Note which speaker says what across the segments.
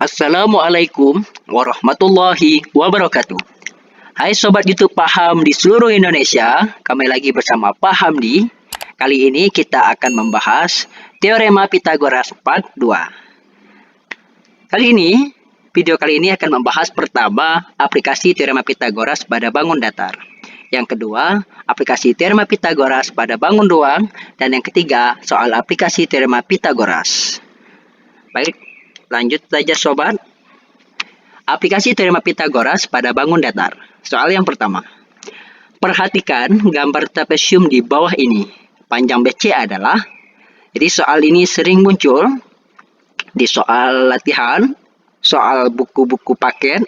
Speaker 1: Assalamualaikum warahmatullahi wabarakatuh. Hai Sobat YouTube Paham di seluruh Indonesia, kembali lagi bersama Pak Hamdi. Kali ini kita akan membahas Teorema Pitagoras part 2. Video kali ini akan membahas pertama, aplikasi Teorema Pitagoras pada bangun datar. Yang kedua, aplikasi Teorema Pitagoras pada bangun ruang. Dan yang ketiga, soal aplikasi Teorema Pitagoras. Baik, lanjut saja Sobat. Aplikasi Teorema Pitagoras pada bangun datar. Soal yang pertama. Perhatikan gambar trapesium di bawah ini. Panjang BC adalah, jadi soal ini sering muncul di soal latihan, soal buku-buku paket,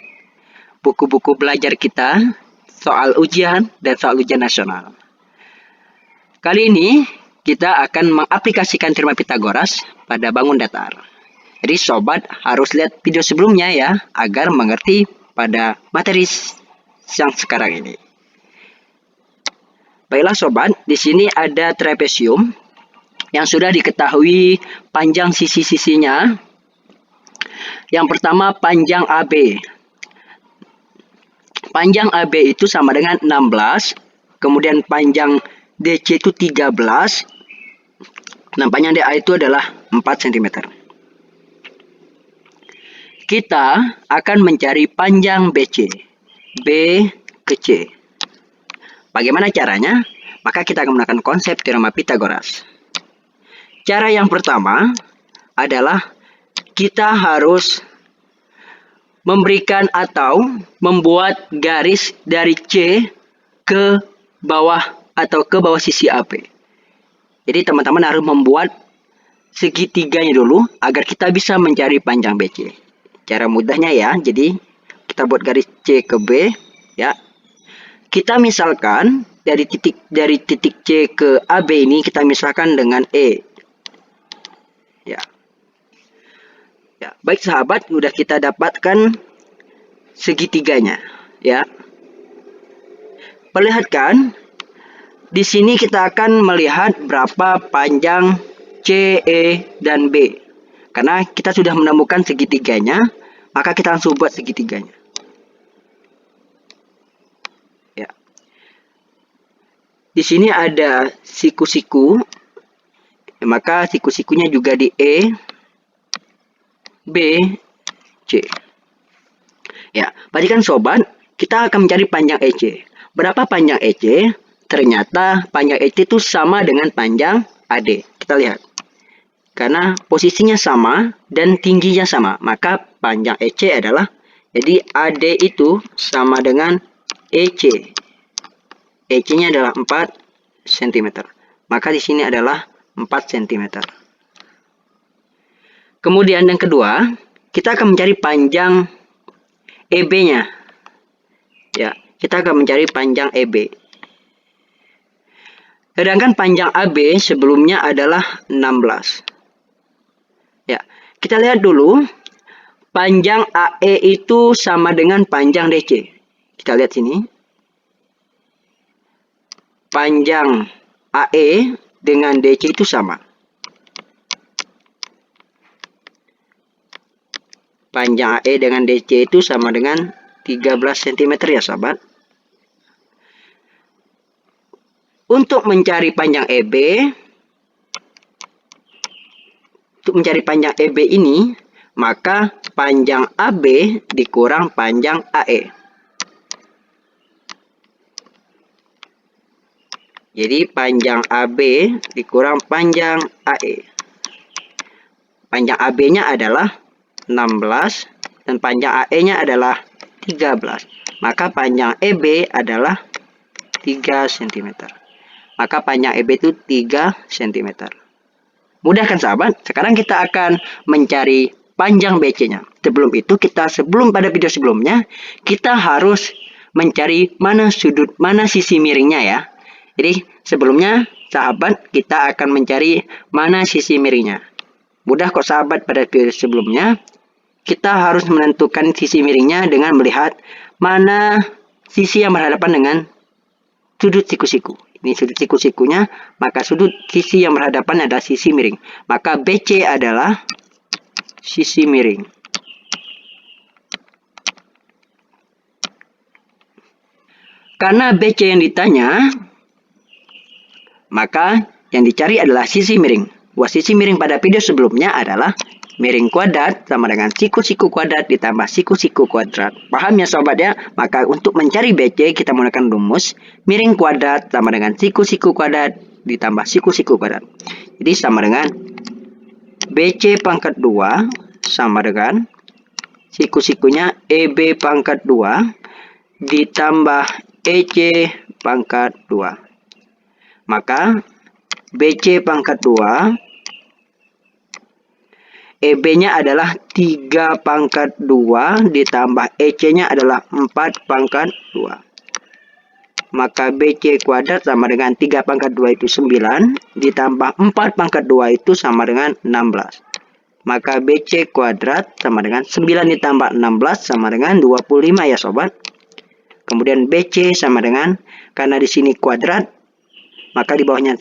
Speaker 1: buku-buku belajar kita, soal ujian, dan soal ujian nasional. Kali ini kita akan mengaplikasikan Teorema Pitagoras pada bangun datar. Jadi Sobat harus lihat video sebelumnya ya, agar mengerti pada materi yang sekarang ini. Baiklah Sobat, di sini ada trapesium yang sudah diketahui panjang sisi-sisinya. Yang pertama panjang AB. Panjang AB itu sama dengan 16, kemudian panjang DC itu 13, dan panjang DA itu adalah 4 cm. Kita akan mencari panjang BC. B ke C. Bagaimana caranya? Maka kita akan menggunakan konsep Teorema Pitagoras. Cara yang pertama adalah kita harus memberikan atau membuat garis dari C ke bawah atau ke bawah sisi AP. Jadi teman-teman harus membuat segitiganya dulu agar kita bisa mencari panjang BC. Cara mudahnya ya, jadi kita buat garis C ke B ya. Kita misalkan dari titik C ke AB ini kita misalkan dengan E. Ya. Ya, baik sahabat, sudah kita dapatkan segitiganya ya. Perlihatkan di sini kita akan melihat berapa panjang C, E, dan B. Karena kita sudah menemukan segitiganya, maka kita langsung buat segitiganya. Ya. Di sini ada siku-siku, maka siku-sikunya juga di E, B, C. Ya, perhatikan Sobat, kita akan mencari panjang EC. Berapa panjang EC? Ternyata panjang EC itu sama dengan panjang AD. Kita lihat. Karena posisinya sama dan tingginya sama, maka panjang EC adalah, jadi AD itu sama dengan EC. EC-nya adalah 4 cm. Maka di sini adalah 4 cm. Kemudian yang kedua, kita akan mencari panjang EB-nya. Ya, kita akan mencari panjang EB. Sedangkan panjang AB sebelumnya adalah 16. Ya, kita lihat dulu. Panjang AE itu sama dengan panjang DC. Kita lihat sini. Panjang AE dengan DC itu sama. Panjang AE dengan DC itu sama dengan 13 cm ya sahabat. Untuk mencari panjang EB, ini, maka panjang AB dikurang panjang AE. Jadi panjang AB dikurang panjang AE. Panjang AB-nya adalah 16 dan panjang AE-nya adalah 13. Maka panjang EB adalah 3 cm. Maka panjang EB itu 3 cm. Mudah kan sahabat? Sekarang kita akan mencari panjang BC-nya. Sebelum pada video sebelumnya, kita harus mencari mana sisi miringnya ya. Jadi sebelumnya sahabat kita akan mencari mana sisi miringnya. Mudah kok sahabat, pada video sebelumnya kita harus menentukan sisi miringnya dengan melihat mana sisi yang berhadapan dengan sudut siku-siku. Ini sudut siku-sikunya, maka sudut sisi yang berhadapan adalah sisi miring. Maka BC adalah sisi miring. Karena BC yang ditanya, maka yang dicari adalah sisi miring. Buat sisi miring pada video sebelumnya adalah miring kuadrat sama dengan siku-siku kuadrat ditambah siku-siku kuadrat. Paham ya sobat ya? Maka untuk mencari BC kita menggunakan rumus miring kuadrat sama dengan siku-siku kuadrat ditambah siku-siku kuadrat. Jadi sama dengan BC pangkat 2 sama dengan siku-sikunya EB pangkat 2 ditambah EC pangkat 2. Maka BC pangkat 2, EB-nya adalah 3 pangkat 2 ditambah EC-nya adalah 4 pangkat 2. Maka BC kuadrat sama dengan 3 pangkat 2 itu 9 ditambah 4 pangkat 2 itu sama dengan 16. Maka BC kuadrat sama dengan 9 ditambah 16 sama dengan 25 ya sobat. Kemudian BC sama dengan, karena di sini kuadrat, maka di bawahnya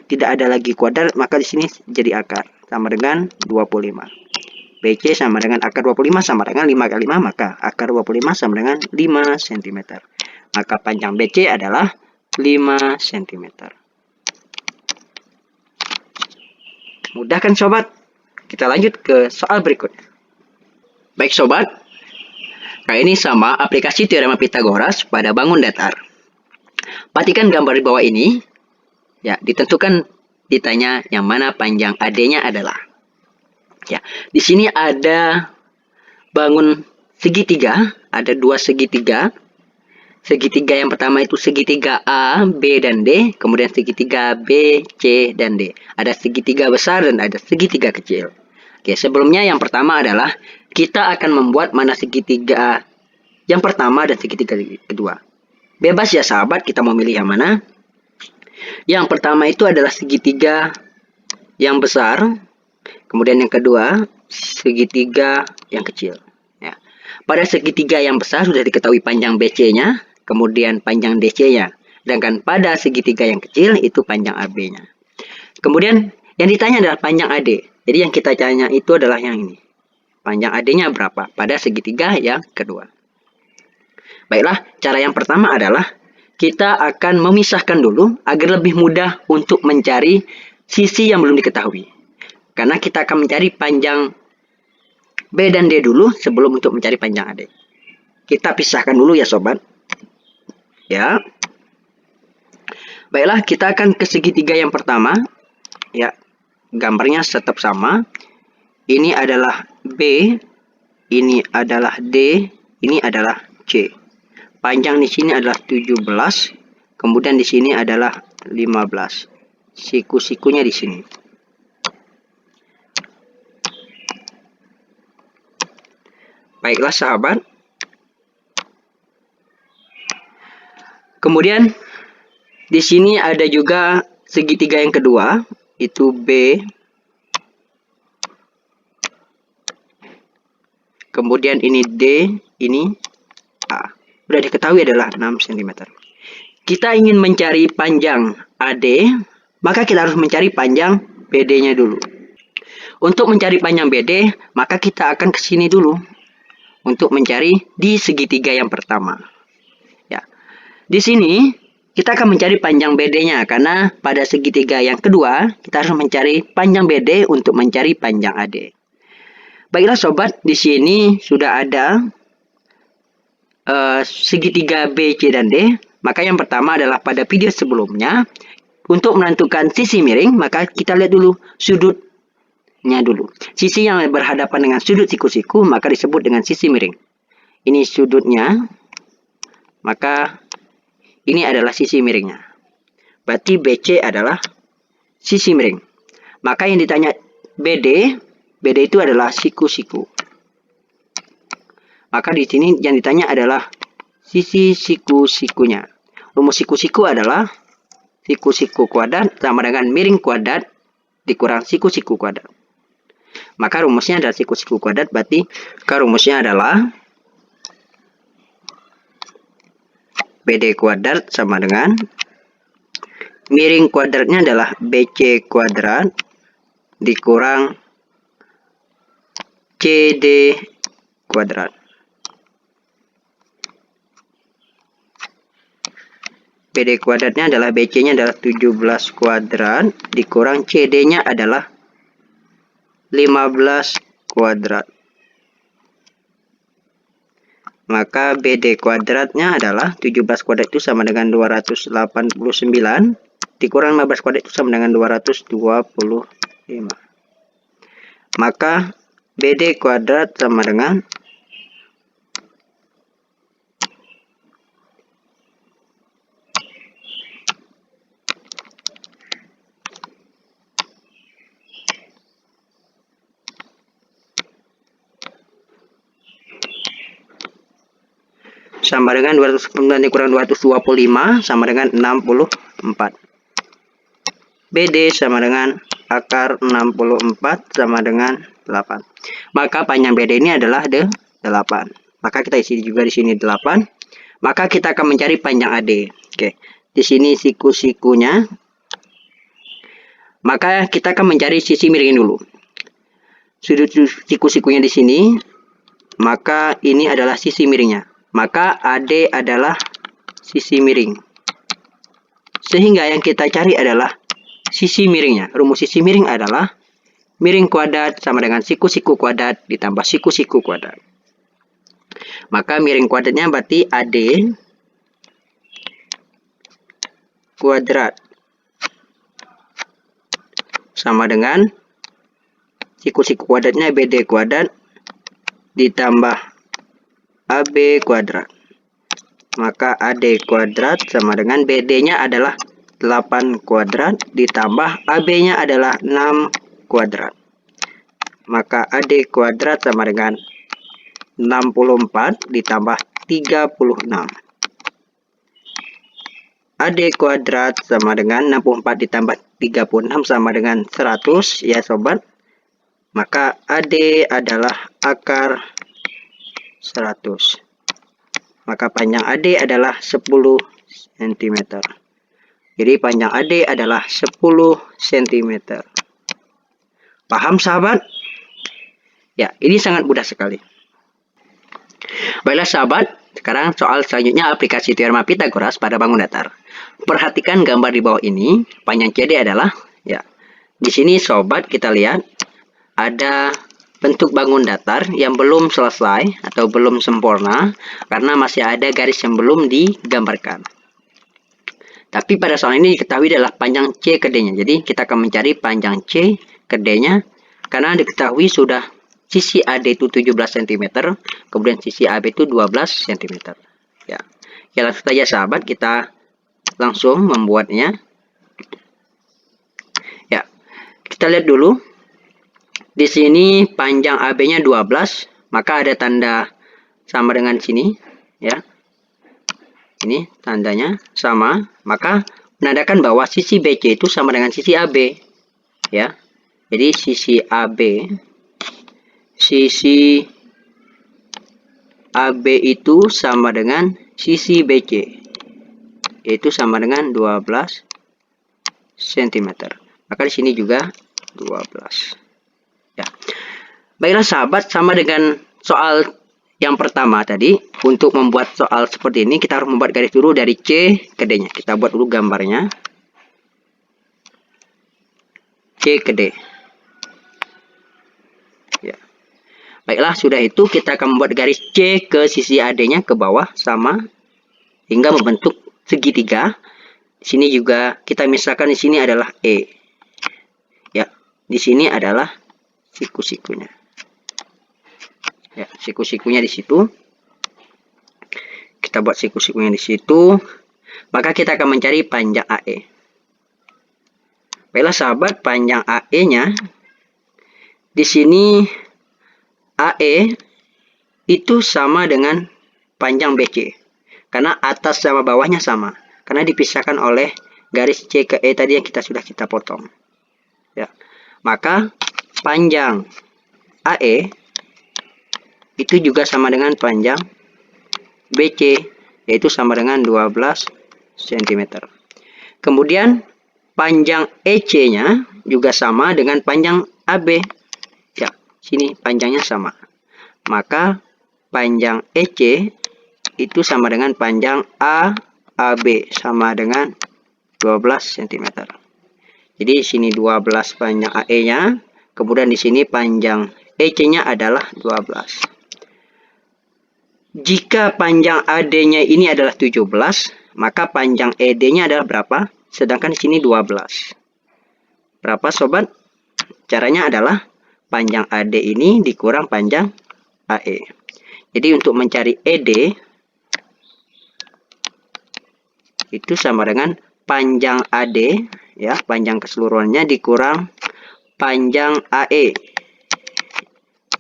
Speaker 1: tidak ada lagi kuadrat, maka di sini jadi akar sama dengan 25. BC sama dengan akar 25 sama dengan 5 kali 5, maka akar 25 sama dengan 5 cm. Maka panjang BC adalah 5 cm. Mudah kan sobat? Kita lanjut ke soal berikutnya. Baik sobat, kali ini sama aplikasi teorema Pitagoras pada bangun datar. Perhatikan gambar di bawah ini. Ya, ditentukan ditanya yang mana panjang AD-nya adalah. Ya, di sini ada bangun segitiga, ada dua segitiga. Segitiga yang pertama itu segitiga A, B, dan D. Kemudian segitiga B, C, dan D. Ada segitiga besar dan ada segitiga kecil. Oke, sebelumnya yang pertama adalah kita akan membuat mana segitiga yang pertama dan segitiga kedua. Bebas ya sahabat, kita mau milih yang mana. Yang pertama itu adalah segitiga yang besar. Kemudian yang kedua, segitiga yang kecil. Ya. Pada segitiga yang besar sudah diketahui panjang BC-nya, kemudian panjang DC-nya. Sedangkan pada segitiga yang kecil itu panjang AB-nya. Kemudian yang ditanya adalah panjang AD. Jadi yang kita tanya itu adalah yang ini. Panjang AD-nya berapa pada segitiga yang kedua. Baiklah, cara yang pertama adalah kita akan memisahkan dulu agar lebih mudah untuk mencari sisi yang belum diketahui. Karena kita akan mencari panjang B dan D dulu sebelum untuk mencari panjang AD. Kita pisahkan dulu ya sobat. Ya. Baiklah, kita akan ke segitiga yang pertama. Ya. Gambarnya tetap sama. Ini adalah B, ini adalah D, ini adalah C. Panjang di sini adalah 17, kemudian di sini adalah 15. Siku-sikunya di sini. Baiklah sahabat. Kemudian di sini ada juga segitiga yang kedua, itu B. Kemudian ini D, ini A. Sudah diketahui adalah 6 cm. Kita ingin mencari panjang AD, maka kita harus mencari panjang BD-nya dulu. Untuk mencari panjang BD, maka kita akan ke sini dulu untuk mencari di segitiga yang pertama. Ya. Di sini kita akan mencari panjang BD-nya karena pada segitiga yang kedua kita harus mencari panjang BD untuk mencari panjang AD. Baiklah sobat, di sini sudah ada segitiga B, C, dan D. Maka yang pertama adalah pada video sebelumnya, untuk menentukan sisi miring, maka kita lihat dulu sudutnya dulu. Sisi yang berhadapan dengan sudut siku-siku, maka disebut dengan sisi miring. Ini sudutnya, maka ini adalah sisi miringnya. Berarti BC adalah sisi miring. Maka yang ditanya BD itu adalah siku-siku. Maka di sini yang ditanya adalah sisi siku-sikunya. Rumus siku-siku adalah siku-siku kuadrat sama dengan miring kuadrat dikurang siku-siku kuadrat. Maka rumusnya adalah siku-siku kuadrat, berarti rumusnya adalah BD kuadrat sama dengan miring kuadratnya adalah BC kuadrat dikurang CD kuadrat. BD kuadratnya adalah BC-nya adalah 17 kuadrat dikurang CD-nya adalah 15 kuadrat. Maka BD kuadratnya adalah 17 kuadrat itu sama dengan 289 dikurang 15 kuadrat itu sama dengan 225. Maka BD kuadrat sama dengan sama dengan 209 dikurang 225 sama dengan 64. BD sama dengan akar 64 sama dengan 8. Maka panjang BD ini adalah 8. Maka kita isi juga di sini 8. Maka kita akan mencari panjang AD. Oke. Di sini siku-sikunya. Maka kita akan mencari sisi miring dulu. Sudut siku-sikunya di sini. Maka ini adalah sisi miringnya. Maka AD adalah sisi miring. Sehingga yang kita cari adalah sisi miringnya. Rumus sisi miring adalah miring kuadrat sama dengan siku-siku kuadrat ditambah siku-siku kuadrat. Maka miring kuadratnya berarti AD kuadrat sama dengan siku-siku kuadratnya BD kuadrat ditambah AB kuadrat. Maka AD kuadrat sama dengan BD-nya adalah 8 kuadrat ditambah AB-nya adalah 6 kuadrat. Maka AD kuadrat sama dengan 64 ditambah 36. AD kuadrat sama dengan 64 ditambah 36 sama dengan 100 ya sobat. Maka AD adalah akar 100. Maka panjang AD adalah 10 cm. Jadi panjang AD adalah 10 cm. Paham sahabat? Ya, ini sangat mudah sekali. Baiklah sahabat, sekarang soal selanjutnya aplikasi teorema Pythagoras pada bangun datar. Perhatikan gambar di bawah ini, panjang CD adalah ya. Di sini sobat kita lihat ada bentuk bangun datar yang belum selesai atau belum sempurna karena masih ada garis yang belum digambarkan. Tapi pada soal ini diketahui adalah panjang C ke D-nya. Jadi kita akan mencari panjang C ke D-nya karena diketahui sudah sisi AD itu 17 cm, kemudian sisi AB itu 12 cm. Ya. Ya langsung saja sahabat kita langsung membuatnya. Ya. Kita lihat dulu. Di sini panjang AB-nya 12, maka ada tanda sama dengan sini, ya. Ini tandanya sama, maka menandakan bahwa sisi BC itu sama dengan sisi AB, ya. Jadi sisi AB itu sama dengan sisi BC, yaitu sama dengan 12 cm. Maka di sini juga 12. Ya. Baiklah sahabat, sama dengan soal yang pertama tadi, untuk membuat soal seperti ini kita harus membuat garis dulu dari C ke D-nya. Kita buat dulu gambarnya. C ke D. Ya. Baiklah, sudah itu kita akan membuat garis C ke sisi AD-nya ke bawah sama hingga membentuk segitiga. Di sini juga kita misalkan di sini adalah E. Ya, di sini adalah siku-sikunya. Ya, siku-sikunya di situ. Kita buat siku-sikunya di situ. Maka kita akan mencari panjang AE. Baiklah sahabat, panjang AE-nya di sini AE itu sama dengan panjang BC. Karena atas sama bawahnya sama. Karena dipisahkan oleh garis C ke E tadi yang sudah kita potong. Ya. Maka panjang AE itu juga sama dengan panjang BC, yaitu sama dengan 12 cm. Kemudian panjang EC-nya juga sama dengan panjang AB. Ya, sini panjangnya sama. Maka panjang EC itu sama dengan panjang AB. AB sama dengan 12 cm. Jadi di sini 12 panjang AE-nya, kemudian di sini panjang EC-nya adalah 12. Jika panjang AD-nya ini adalah 17, maka panjang ED-nya adalah berapa? Sedangkan di sini 12. Berapa sobat? Caranya adalah panjang AD ini dikurang panjang AE. Jadi untuk mencari ED itu sama dengan panjang AD, ya, panjang keseluruhannya dikurang panjang AE.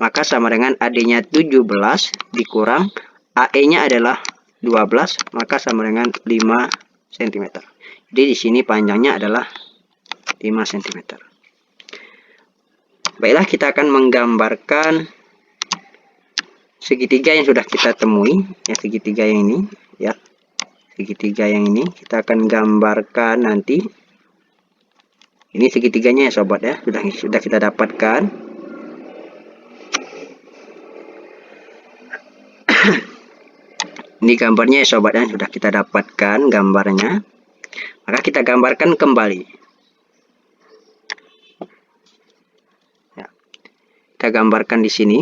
Speaker 1: Maka sama dengan AD-nya 17 dikurang AE-nya adalah 12, maka sama dengan 5 cm. Jadi di sini panjangnya adalah 5 cm. Baiklah, kita akan menggambarkan segitiga yang sudah kita temui, ya, segitiga yang ini, ya. Segitiga yang ini kita akan gambarkan nanti. Ini segitiganya ya sobat, ya, sudah kita dapatkan. Ini gambarnya ya sobat, ya, sudah kita dapatkan gambarnya. Maka kita gambarkan kembali. Ya. Kita gambarkan di sini.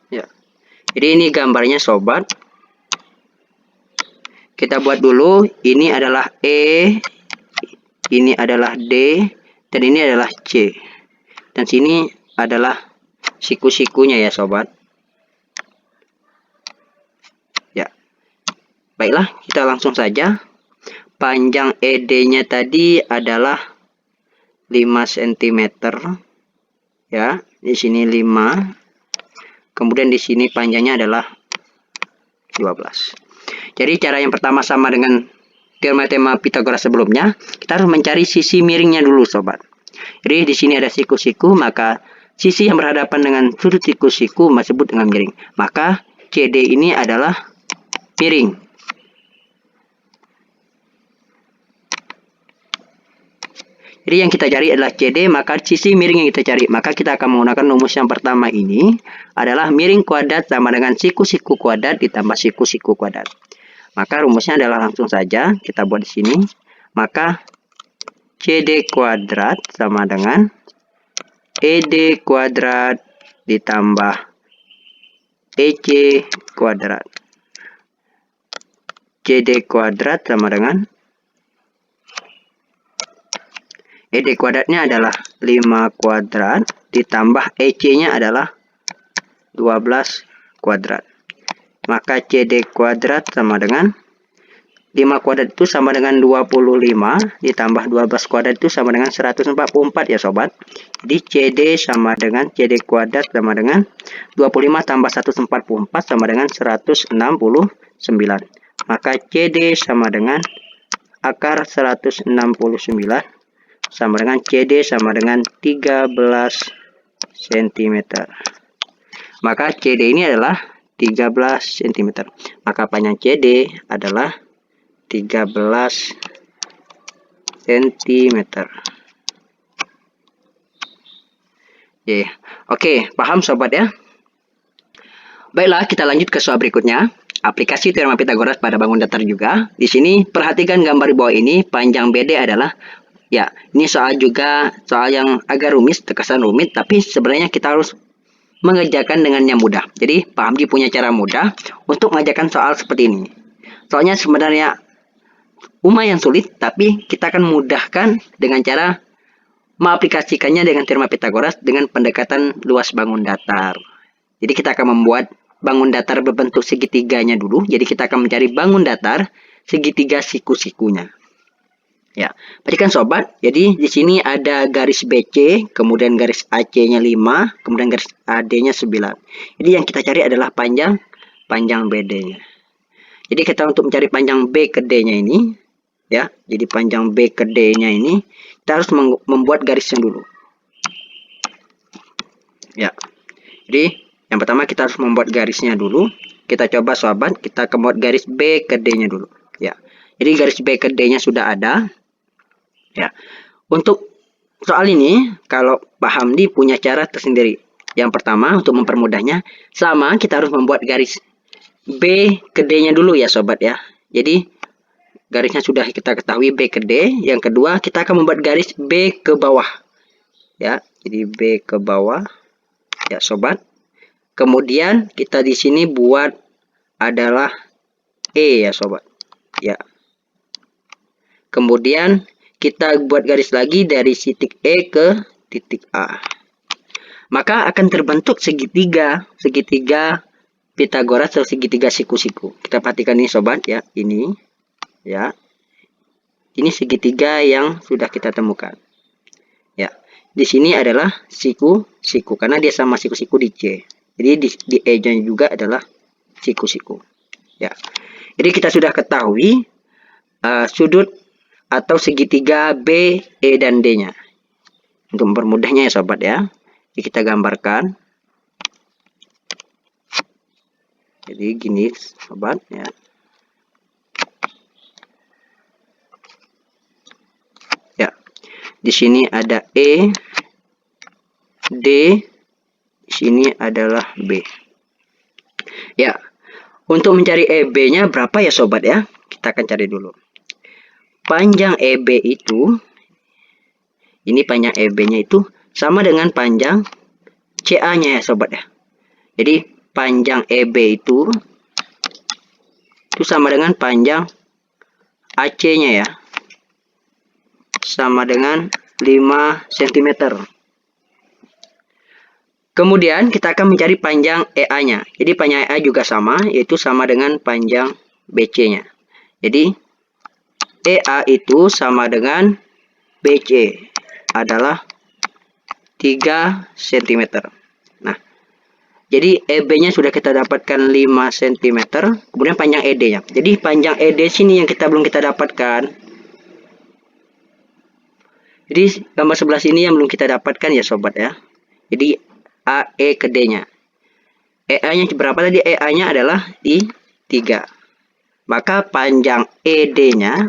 Speaker 1: Ya. Jadi ini gambarnya sobat. Kita buat dulu. Ini adalah E, ini adalah D, dan ini adalah C. Dan sini adalah siku-sikunya ya sobat. Ya. Baiklah, kita langsung saja. Panjang ED-nya tadi adalah 5 cm. Ya, di sini 5. Kemudian di sini panjangnya adalah 12. Jadi cara yang pertama sama dengan teorema Pitagoras sebelumnya, kita harus mencari sisi miringnya dulu sobat. Jadi di sini ada siku-siku, maka sisi yang berhadapan dengan sudut siku-siku disebut dengan miring. Maka CD ini adalah miring. Jadi yang kita cari adalah CD, maka sisi miring yang kita cari. Maka kita akan menggunakan rumus yang pertama ini adalah miring kuadrat sama dengan siku-siku kuadrat ditambah siku-siku kuadrat. Maka rumusnya adalah langsung saja kita buat di sini. Maka CD kuadrat sama dengan ED kuadrat ditambah EC kuadrat. CD kuadrat sama dengan ED kuadratnya adalah 5 kuadrat ditambah EC-nya adalah 12 kuadrat. Maka CD kuadrat sama dengan 5 kuadrat itu sama dengan 25 ditambah 12 kuadrat itu sama dengan 144 ya sobat. Jadi CD sama dengan CD kuadrat sama dengan 25 tambah 144 sama dengan 169. Maka CD sama dengan akar 169 sama dengan CD sama dengan 13 cm. Maka CD ini adalah 13 cm. Maka panjang CD adalah 13 cm. Oke, paham sobat ya? Baiklah, kita lanjut ke soal berikutnya. Aplikasi teorema Pitagoras pada bangun datar juga. Di sini perhatikan gambar di bawah ini, panjang BD adalah, ya, ini soal yang agak rumit, terkesan rumit, tapi sebenarnya kita harus mengerjakan dengan yang mudah. Jadi, Pak Hamdi punya cara mudah untuk mengerjakan soal seperti ini. Soalnya sebenarnya lumayan sulit, tapi kita akan mudahkan dengan cara mengaplikasikannya dengan teorema Pitagoras dengan pendekatan luas bangun datar. Jadi, kita akan membuat bangun datar berbentuk segitiganya dulu. Jadi, kita akan mencari bangun datar segitiga siku-sikunya. Ya, perhatikan sobat. Jadi di sini ada garis BC, kemudian garis AC-nya 5, kemudian garis AD-nya 9. Jadi yang kita cari adalah panjang BD-nya. Jadi kita untuk mencari panjang B ke D-nya ini, ya. Jadi panjang B ke D-nya ini kita harus membuat garisnya dulu. Ya. Jadi yang pertama kita harus membuat garisnya dulu. Kita coba sobat, kita membuat garis B ke D-nya dulu, ya. Jadi garis B ke D-nya sudah ada. Ya, untuk soal ini kalau Pak Hamdi punya cara tersendiri. Yang pertama, untuk mempermudahnya, sama kita harus membuat garis B ke D-nya dulu ya sobat ya. Jadi garisnya sudah kita ketahui B ke D. Yang kedua, kita akan membuat garis B ke bawah. Ya, jadi B ke bawah ya sobat. Kemudian kita di sini buat adalah E ya sobat. Ya. Kemudian kita buat garis lagi dari titik E ke titik A. Maka akan terbentuk segitiga Pitagoras atau segitiga siku-siku. Kita perhatikan ini sobat ya, ini ya. Ini segitiga yang sudah kita temukan. Ya. Di sini adalah siku-siku karena dia sama siku-siku di C. Jadi di E-nya juga adalah siku-siku. Ya. Jadi kita sudah ketahui sudut atau segitiga B, E, dan D-nya. Untuk mempermudahnya ya sobat ya. Jadi kita gambarkan. Jadi gini sobat ya. Ya. Di sini ada E, D, di sini adalah B. Ya. Untuk mencari EB-nya berapa ya sobat ya? Kita akan cari dulu. Panjang EB itu, ini panjang EB-nya itu sama dengan panjang CA-nya ya sobat ya. Jadi panjang EB itu sama dengan panjang AC-nya ya. Sama dengan 5 cm. Kemudian kita akan mencari panjang EA-nya. Jadi panjang EA juga sama, yaitu sama dengan panjang BC-nya. Jadi EA itu sama dengan BC adalah 3 cm. Nah, jadi EB-nya sudah kita dapatkan 5 cm. Kemudian panjang ED-nya. Jadi panjang ED sini yang belum kita dapatkan. Jadi gambar sebelah sini yang belum kita dapatkan ya sobat ya. Jadi AE ke D-nya. EA-nya berapa tadi? EA-nya adalah di 3. Maka panjang ED-nya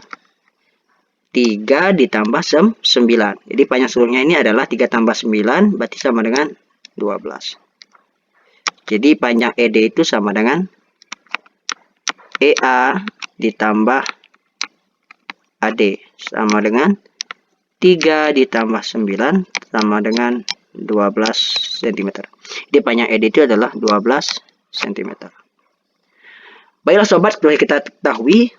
Speaker 1: 3 ditambah 9. Jadi panjang seluruhnya ini adalah 3 tambah 9, berarti sama dengan 12. Jadi panjang ED itu sama dengan EA ditambah AD. Sama dengan 3 ditambah 9 sama dengan 12 cm. Jadi panjang ED itu adalah 12 cm. Baiklah sobat, setelah kita ketahui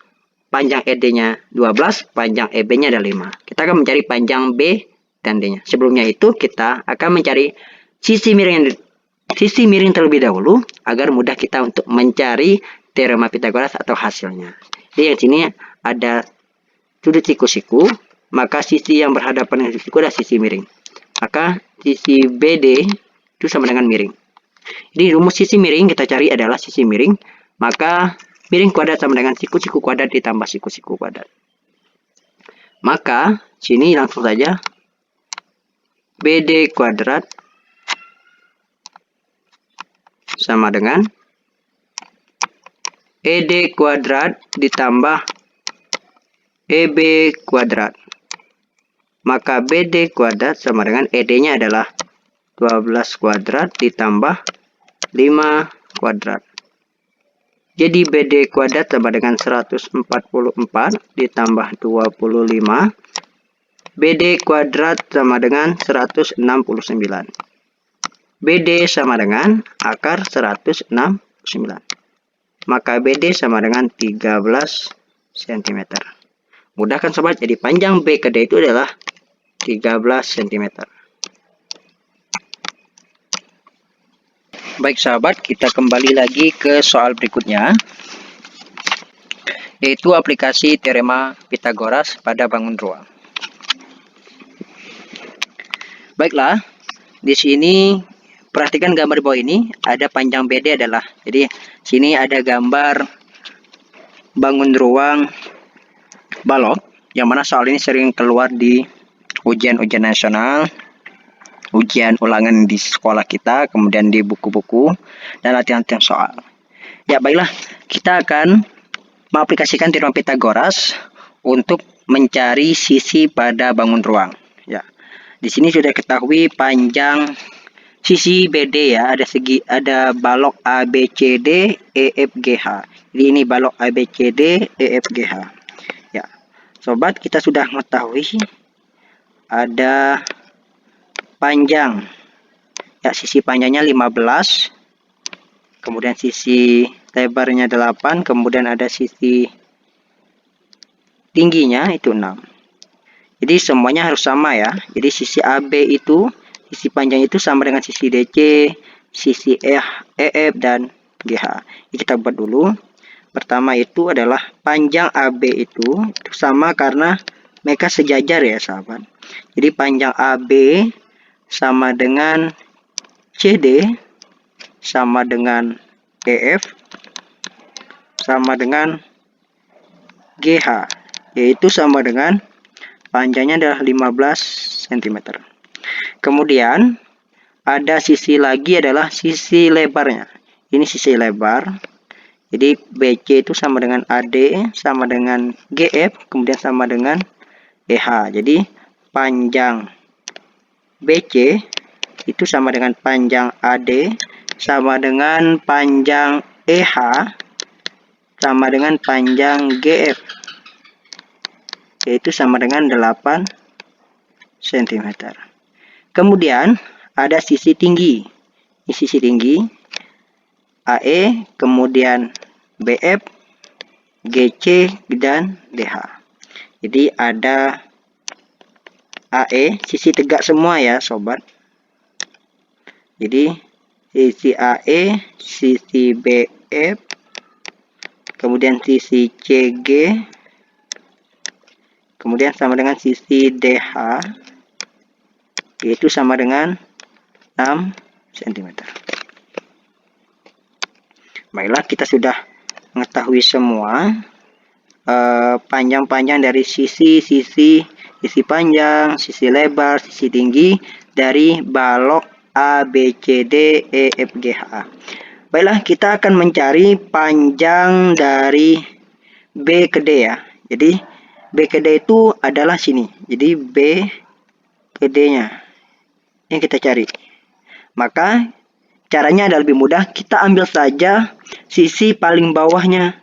Speaker 1: panjang ED-nya 12, panjang EB-nya ada 5. Kita akan mencari panjang B dan D-nya. Sebelumnya itu kita akan mencari sisi miring terlebih dahulu agar mudah kita untuk mencari teorema Pitagoras atau hasilnya. Jadi yang sini ada sudut siku-siku, maka sisi yang berhadapan dengan siku adalah sisi miring. Maka sisi BD itu sama dengan miring. Jadi rumus sisi miring kita cari adalah sisi miring. Maka miring kuadrat sama dengan siku-siku kuadrat ditambah siku-siku kuadrat. Maka sini langsung saja BD kuadrat sama dengan ED kuadrat ditambah EB kuadrat. Maka BD kuadrat sama dengan ED-nya adalah 12 kuadrat ditambah 5 kuadrat. Jadi BD kuadrat sama dengan 144 ditambah 25. BD kuadrat sama dengan 169. BD sama dengan akar 169. Maka BD sama dengan 13 cm. Mudah kan sobat? Jadi panjang B ke D itu adalah 13 cm. Baik sahabat, kita kembali lagi ke soal berikutnya, yaitu aplikasi teorema Pitagoras pada bangun ruang. Baiklah, di sini perhatikan gambar di bawah ini ada panjang BD adalah. Jadi sini ada gambar bangun ruang balok, yang mana soal ini sering keluar di ujian-ujian nasional, ujian ulangan di sekolah kita, kemudian di buku-buku, dan latihan-latihan soal. Ya baiklah, kita akan mengaplikasikan teorema Pitagoras untuk mencari sisi pada bangun ruang. Ya, di sini sudah ketahui panjang sisi BD ya, ada balok ABCD EFGH. Jadi ini balok ABCD EFGH. Ya. Sobat, kita sudah mengetahui ada panjang. Ya, sisi panjangnya 15. Kemudian sisi lebarnya 8, kemudian ada sisi tingginya itu 6. Jadi semuanya harus sama ya. Jadi sisi AB itu, sisi panjang itu sama dengan sisi DC, sisi EF dan GH. Jadi kita buat dulu. Pertama itu adalah panjang AB itu sama karena mereka sejajar ya sahabat. Jadi panjang AB sama dengan CD sama dengan EF sama dengan GH, yaitu sama dengan panjangnya adalah 15 cm. Kemudian ada sisi lagi adalah sisi lebarnya. Ini sisi lebar. Jadi BC itu sama dengan AD sama dengan GF, kemudian sama dengan EH. Jadi panjang BC itu sama dengan panjang AD sama dengan panjang EH sama dengan panjang GF, yaitu sama dengan 8 cm. Kemudian ada sisi tinggi. Ini sisi tinggi AE, kemudian BF, GC dan DH. Jadi ada AE, sisi tegak semua ya sobat. Jadi sisi AE, sisi BF, kemudian sisi CG, kemudian sama dengan sisi DH, yaitu sama dengan 6 cm. Baiklah, kita sudah mengetahui semua panjang-panjang dari sisi panjang, sisi lebar, sisi tinggi dari balok ABCD EFGH. Baiklah, kita akan mencari panjang dari B ke D ya. Jadi B ke D itu adalah sini. Jadi B ke D-nya yang kita cari. Maka caranya adalah lebih mudah. Kita ambil saja sisi paling bawahnya.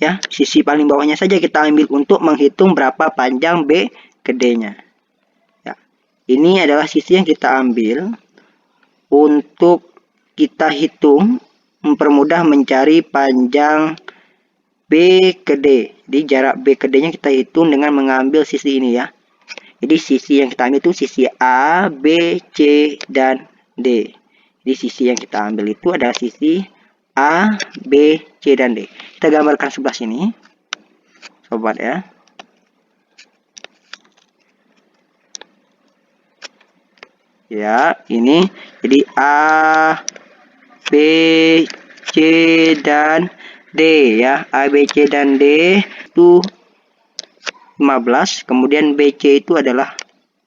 Speaker 1: Ya, sisi paling bawahnya saja kita ambil untuk menghitung berapa panjang B ke D-nya. Ya, ini adalah sisi yang kita ambil untuk kita hitung, mempermudah mencari panjang B ke D. Jadi jarak B ke D-nya kita hitung dengan mengambil sisi ini ya. Jadi sisi yang kita ambil itu sisi A, B, C, dan D. Jadi sisi yang kita ambil itu adalah sisi A, B, C, dan D. Kita gambarkan sebelah sini, sobat ya. Ya, ini jadi A, B, C, dan D ya. A, B, C, dan D itu 15, kemudian BC itu adalah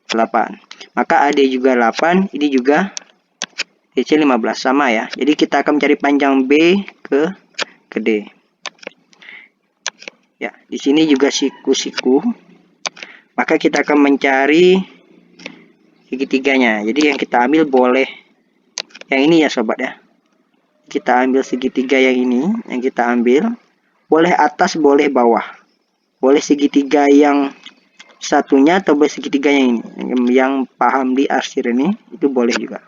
Speaker 1: 8. Maka AD juga 8, ini juga DC 15 sama ya. Jadi kita akan mencari panjang B ke D. Ya, di sini juga siku-siku. Maka kita akan mencari segitiganya. Jadi yang kita ambil boleh yang ini ya sobat ya. Kita ambil segitiga yang ini, yang kita ambil boleh atas, boleh bawah. Boleh segitiga yang satunya atau boleh segitiga yang ini. Yang paham di arsir ini itu boleh juga.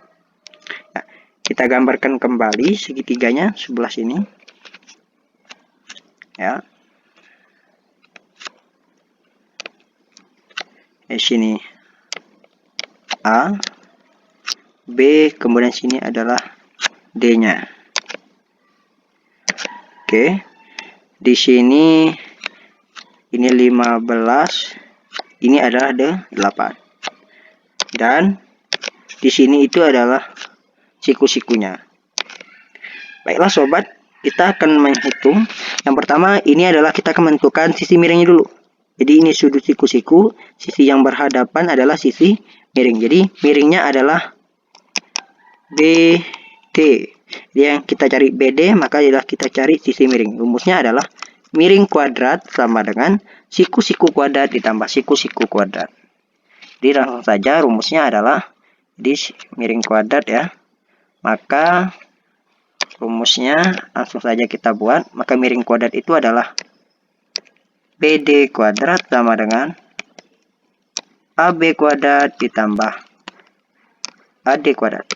Speaker 1: Nah, kita gambarkan kembali segitiganya sebelah sini. Ya. Di sini A, B, kemudian sini adalah D-nya. Oke. Di sini ini 15, ini adalah 8. Dan di sini itu adalah siku-sikunya. Baiklah sobat, kita akan menghitung. Yang pertama ini adalah kita akan menentukan sisi miringnya dulu. Jadi ini sudut siku-siku, sisi yang berhadapan adalah sisi miring. Jadi miringnya adalah BD. Jadi yang kita cari BD, maka adalah kita cari sisi miring. Rumusnya adalah miring kuadrat sama dengan siku-siku kuadrat ditambah siku-siku kuadrat. Jadi langsung saja rumusnya adalah di miring kuadrat ya. Maka rumusnya langsung saja kita buat. Maka miring kuadrat itu adalah BD kuadrat sama dengan AB kuadrat ditambah AD kuadrat.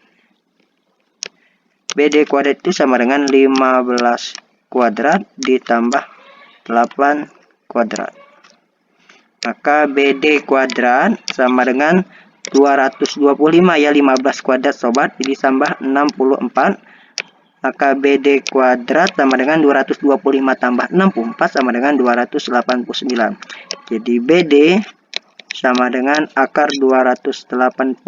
Speaker 1: BD kuadrat itu sama dengan 15 kuadrat ditambah 8 kuadrat. Maka BD kuadrat sama dengan 225 ya, 15 kuadrat sobat, ditambah 64. Maka BD kuadrat sama dengan 225 tambah 64 sama dengan 289. Jadi BD sama dengan akar 289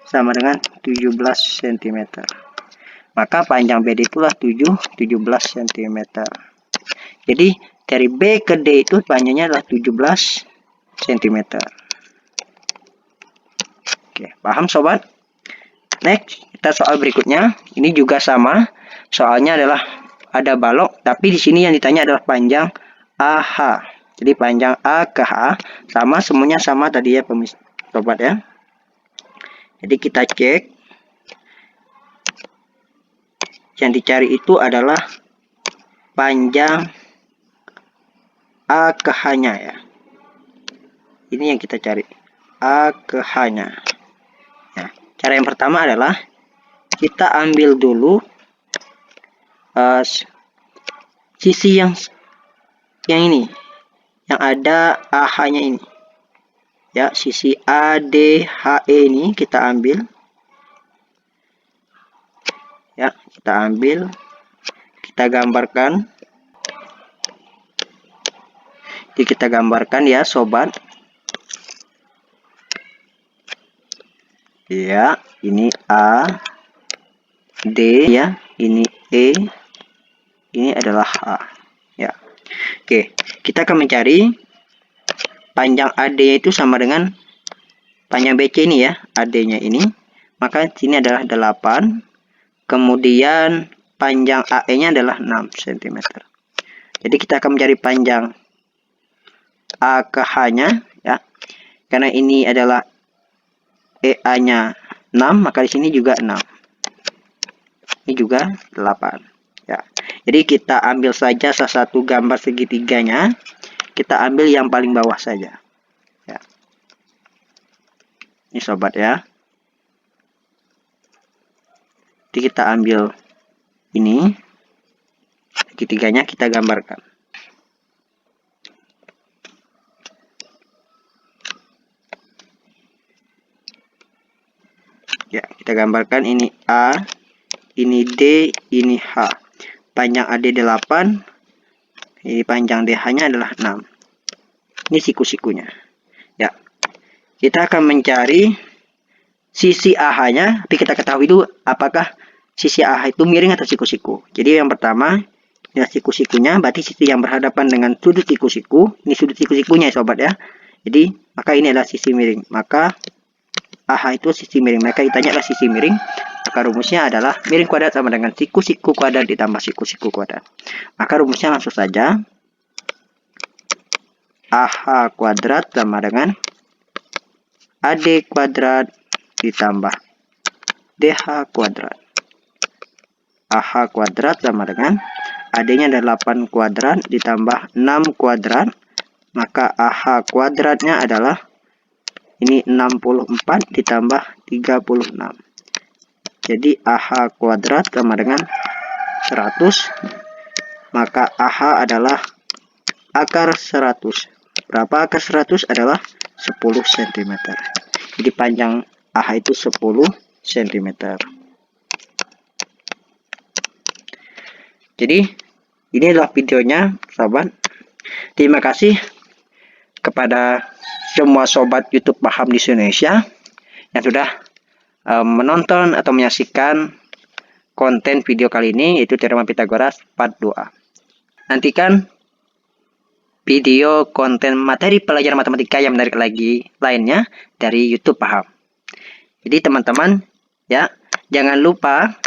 Speaker 1: sama dengan 17 cm. Maka panjang BD itulah 17 cm. Jadi dari B ke D itu panjangnya adalah 17 cm. Oke, paham sobat? Next, kita soal berikutnya. Ini juga sama. Soalnya adalah ada balok, tapi di sini yang ditanya adalah panjang AH. Jadi panjang A ke H sama, semuanya sama tadi ya sobat ya. Jadi kita cek. Yang dicari itu adalah panjang A ke H-nya ya. Ini yang kita cari. A ke H-nya. Nah, cara yang pertama adalah kita ambil dulu sisi yang ini, yang ada AH-nya ini. Ya, sisi ADHE ini kita ambil. Ya, kita ambil, kita gambarkan. Jadi kita gambarkan ya, sobat. Ya, ini A, D ya, ini E, ini adalah H. Ya. Oke, kita akan mencari panjang AD itu sama dengan panjang BC ini ya, AD-nya ini. Maka sini adalah 8. Kemudian panjang AE-nya adalah 6 cm. Jadi kita akan mencari panjang A ke H-nya ya. Karena ini adalah EA-nya 6, maka di sini juga 6. Ini juga 8. Ya. Jadi kita ambil saja salah satu gambar segitiganya. Kita ambil yang paling bawah saja. Ya. Ini sobat ya. Jadi kita ambil ini. Segitiganya kita gambarkan. Ya, kita gambarkan ini A, ini D, ini H. Panjang AD 8, ini panjang DH-nya adalah 6. Ini siku-sikunya. Ya. Kita akan mencari sisi AH-nya, tapi kita ketahui dulu apakah sisi AH itu miring atau siku-siku. Jadi yang pertama, ini siku-sikunya, berarti sisi yang berhadapan dengan sudut siku-siku. Ini sudut siku-sikunya ya sobat ya. Jadi, maka ini adalah sisi miring. Maka AH itu sisi miring. Maka ditanya adalah sisi miring. Maka rumusnya adalah miring kuadrat sama dengan siku-siku kuadrat ditambah siku-siku kuadrat. Maka rumusnya langsung saja. AH kuadrat sama dengan AD kuadrat ditambah DH kuadrat. AH kuadrat sama dengan AD-nya ada 8 kuadrat ditambah 6 kuadrat. Maka AH kuadratnya adalah ini 64 ditambah 36. Jadi AH kuadrat sama dengan 100. Maka AH adalah akar 100. Berapa akar 100? Adalah 10 cm. Jadi panjang AH itu 10 cm. Jadi ini adalah videonya sobat. Terima kasih kepada semua sobat YouTube Paham di Indonesia yang sudah menonton atau menyaksikan konten video kali ini, yaitu Teorema Pitagoras part 2. Nantikan video konten materi pelajaran matematika yang menarik lagi lainnya dari YouTube Paham. Jadi teman-teman ya, jangan lupa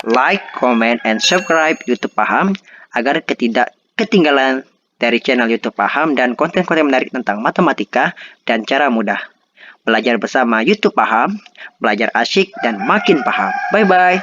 Speaker 1: like, comment, and subscribe YouTube Paham agar tidak ketinggalan dari channel YouTube Paham dan konten-konten menarik tentang matematika dan cara mudah. Belajar bersama YouTube Paham, belajar asyik dan makin paham. Bye-bye.